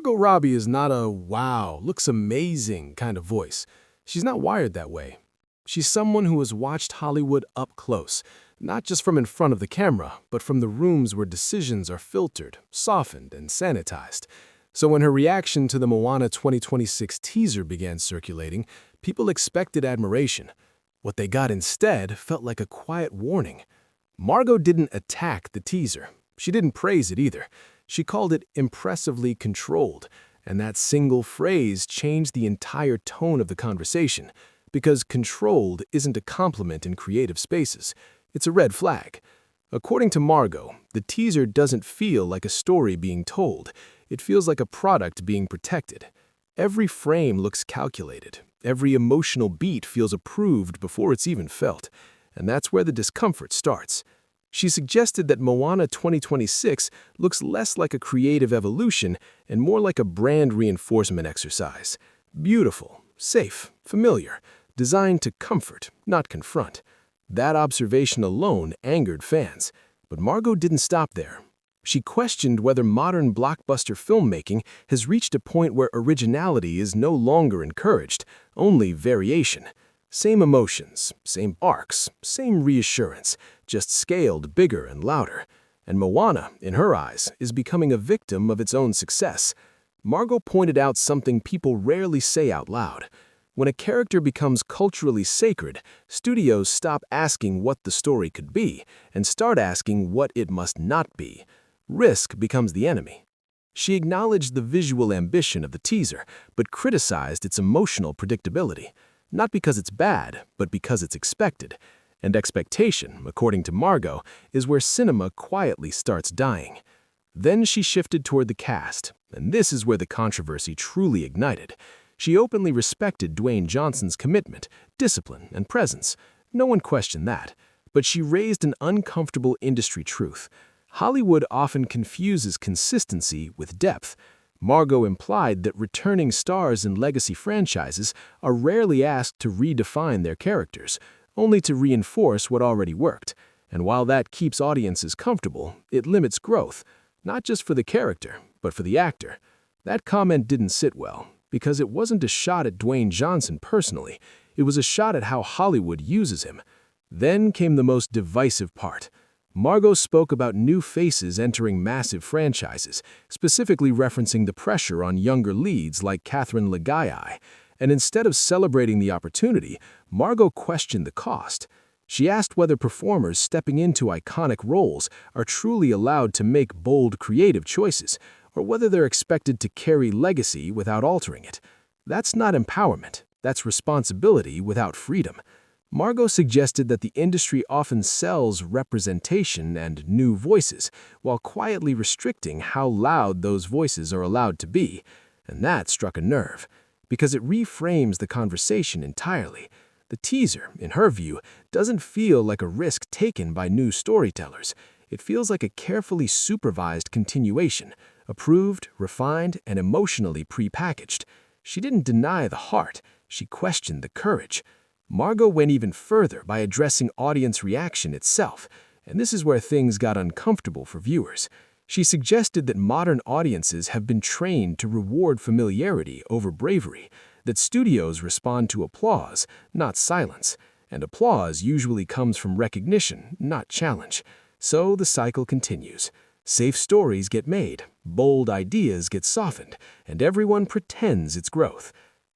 Margot Robbie is not a wow, looks amazing kind of voice. She's not wired that way. She's someone who has watched Hollywood up close, not just from in front of the camera, but from the rooms where decisions are filtered, softened, and sanitized. So when her reaction to the Moana 2026 teaser began circulating, people expected admiration. What they got instead felt like a quiet warning. Margot didn't attack the teaser. She didn't praise it either. She called it impressively controlled, and that single phrase changed the entire tone of the conversation, because controlled isn't a compliment in creative spaces. It's a red flag. According to Margot, the teaser doesn't feel like a story being told. It feels like a product being protected. Every frame looks calculated. Every emotional beat feels approved before it's even felt. And that's where the discomfort starts. She suggested that Moana 2026 looks less like a creative evolution and more like a brand reinforcement exercise. Beautiful, safe, familiar, designed to comfort, not confront. That observation alone angered fans. But Margot didn't stop there. She questioned whether modern blockbuster filmmaking has reached a point where originality is no longer encouraged, only variation. Same emotions, same arcs, same reassurance, just scaled bigger and louder. And Moana, in her eyes, is becoming a victim of its own success. Margot pointed out something people rarely say out loud. When a character becomes culturally sacred, studios stop asking what the story could be and start asking what it must not be. Risk becomes the enemy. She acknowledged the visual ambition of the teaser, but criticized its emotional predictability. Not because it's bad, but because it's expected. And expectation, according to Margot, is where cinema quietly starts dying. Then she shifted toward the cast, and this is where the controversy truly ignited. She openly respected Dwayne Johnson's commitment, discipline, and presence. No one questioned that. But she raised an uncomfortable industry truth. Hollywood often confuses consistency with depth. Margot implied that returning stars in legacy franchises are rarely asked to redefine their characters, only to reinforce what already worked. And while that keeps audiences comfortable, it limits growth, not just for the character, but for the actor. That comment didn't sit well, because it wasn't a shot at Dwayne Johnson personally. It was a shot at how Hollywood uses him. Then came the most divisive part. Margot spoke about new faces entering massive franchises, specifically referencing the pressure on younger leads like Catherine Legai. And instead of celebrating the opportunity, Margot questioned the cost. She asked whether performers stepping into iconic roles are truly allowed to make bold creative choices, or whether they're expected to carry legacy without altering it. That's not empowerment. That's responsibility without freedom. Margot suggested that the industry often sells representation and new voices, while quietly restricting how loud those voices are allowed to be. And that struck a nerve, because it reframes the conversation entirely. The teaser, in her view, doesn't feel like a risk taken by new storytellers. It feels like a carefully supervised continuation, approved, refined, and emotionally prepackaged. She didn't deny the heart, she questioned the courage. Margot went even further by addressing audience reaction itself, and this is where things got uncomfortable for viewers. She suggested that modern audiences have been trained to reward familiarity over bravery, that studios respond to applause, not silence, and applause usually comes from recognition, not challenge. So the cycle continues. Safe stories get made, bold ideas get softened, and everyone pretends it's growth.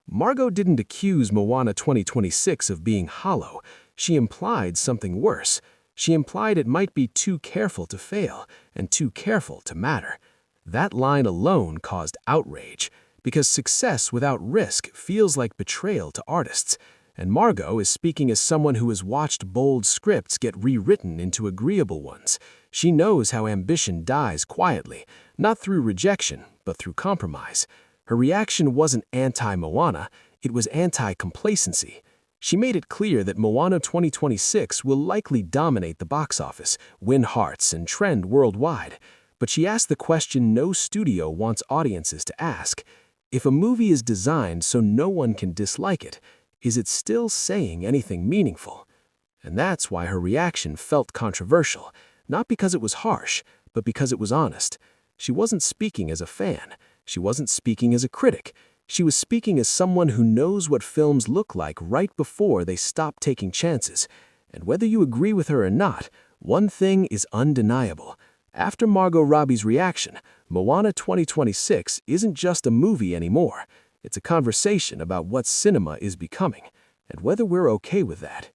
Margot didn't accuse Moana 2026 of being hollow. She implied something worse. She implied it might be too careful to fail and too careful to matter. That line alone caused outrage, because success without risk feels like betrayal to artists. And Margot is speaking as someone who has watched bold scripts get rewritten into agreeable ones. She knows how ambition dies quietly, not through rejection, but through compromise. Her reaction wasn't anti-Moana, it was anti-complacency. She made it clear that Moana 2026 will likely dominate the box office, win hearts, and trend worldwide. But she asked the question no studio wants audiences to ask. If a movie is designed so no one can dislike it, is it still saying anything meaningful? And that's why her reaction felt controversial, not because it was harsh, but because it was honest. She wasn't speaking as a fan. She wasn't speaking as a critic. She was speaking as someone who knows what films look like right before they stop taking chances. And whether you agree with her or not, one thing is undeniable. After Margot Robbie's reaction, Moana 2026 isn't just a movie anymore. It's a conversation about what cinema is becoming, and whether we're okay with that.